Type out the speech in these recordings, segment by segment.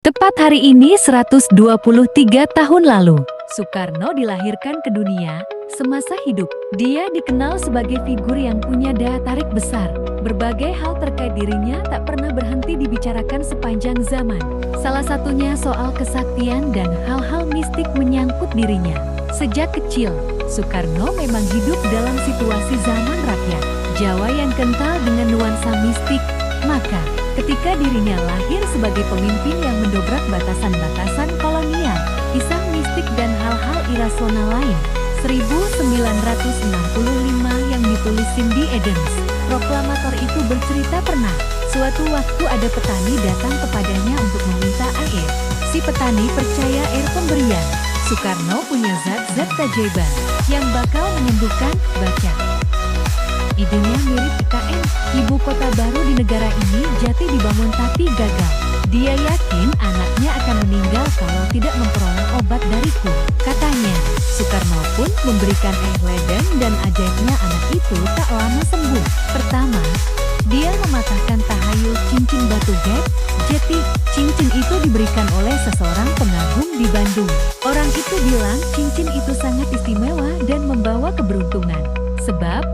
Tepat hari ini 123 tahun lalu, Soekarno dilahirkan ke dunia. Semasa hidup, dia dikenal sebagai figur yang punya daya tarik besar. Berbagai hal terkait dirinya tak pernah berhenti dibicarakan sepanjang zaman. Salah satunya soal kesaktian dan hal-hal mistik menyangkut dirinya. Sejak kecil, Soekarno memang hidup dalam situasi zaman rakyat Jawa yang kental dengan nuansa mistik. Maka, ketika dirinya lahir sebagai pemimpin yang mendobrak batasan-batasan kolonial, kisah mistik dan hal-hal irasional lain, 1965 yang ditulis Cindy Adams, proklamator itu bercerita pernah, suatu waktu ada petani datang kepadanya untuk meminta air. Si petani percaya air pemberian Soekarno punya zat-zat keajaiban yang bakal menyembuhkan. Baca. Idenya mirip IKN, ibu kota baru di negara ini jati dibangun tapi gagal. Dia yakin anaknya akan meninggal kalau tidak memperoleh obat dariku, katanya. Soekarno pun memberikan air ledeng dan ajaibnya anak itu tak lama sembuh. Pertama, dia mematahkan tahayul cincin batu gap. Jadi, cincin itu diberikan oleh seseorang pengagum di Bandung. Orang itu bilang cincin itu sangat istimewa dan membawa keberuntungan. Sebab,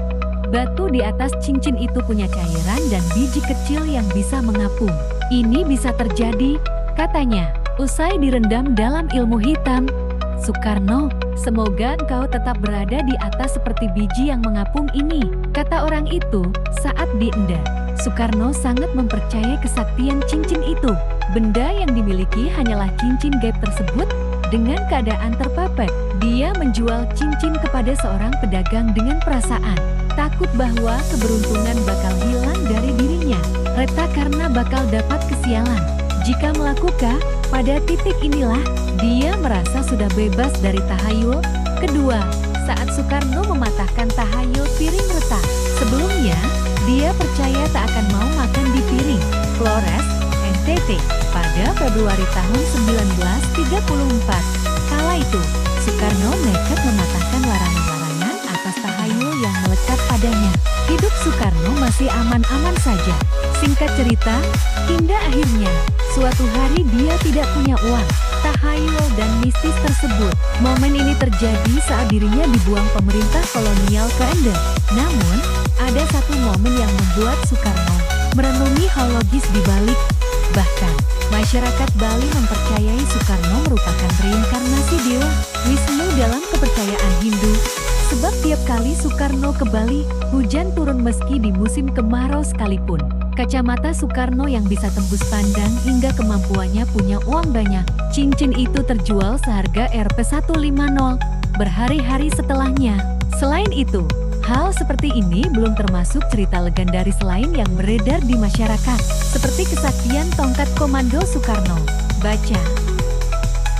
batu di atas cincin itu punya cairan dan biji kecil yang bisa mengapung. Ini bisa terjadi, katanya, usai direndam dalam ilmu hitam. Soekarno, semoga engkau tetap berada di atas seperti biji yang mengapung ini, kata orang itu saat dienda. Soekarno sangat mempercayai kesaktian cincin itu. Benda yang dimiliki hanyalah cincin gaib tersebut. Dengan keadaan terpapar, dia menjual cincin kepada seorang pedagang dengan perasaan takut bahwa keberuntungan bakal hilang dari dirinya, retak karena bakal dapat kesialan jika melakukan. Pada titik inilah, dia merasa sudah bebas dari tahayul. Kedua, saat Soekarno mematahkan tahayul piring retak. Sebelumnya, dia percaya tak akan mau makan di piring. Flores, NTT, pada Februari tahun 1934. Kala itu, Soekarno nekat mematahkan larangan-larangan atas tahayul yang melekat padanya. Hidup Soekarno masih aman-aman saja. Singkat cerita, hingga akhirnya, suatu hari dia tidak punya uang. Tahayul dan mistis tersebut. Momen ini terjadi saat dirinya dibuang pemerintah kolonial ke Ende. Namun, ada satu momen yang membuat Soekarno merenungi hal logis di balik. Bahkan, masyarakat Bali mempercayai Soekarno merupakan reinkarnasi Dewa Wisnu dalam kepercayaan Hindu. Sebab tiap kali Soekarno ke Bali, hujan turun meski di musim kemarau sekalipun. Kacamata Soekarno yang bisa tembus pandang hingga kemampuannya punya uang banyak. Cincin itu terjual seharga Rp150 berhari-hari setelahnya. Selain itu, hal seperti ini belum termasuk cerita legendaris lain yang beredar di masyarakat, seperti kesaktian tongkat komando Soekarno. Baca.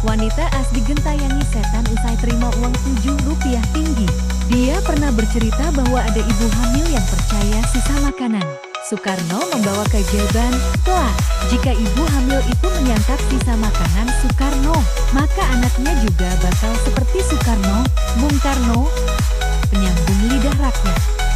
Wanita asli gentayangi setan usai terima uang Rp7 tinggi. Dia pernah bercerita bahwa ada ibu hamil yang percaya sisa makanan Soekarno membawa keajaiban. Wah, jika ibu hamil itu menyantap sisa makanan Soekarno, maka anaknya juga bakal seperti Soekarno. Bung Karno, penyambung lidah rakyat.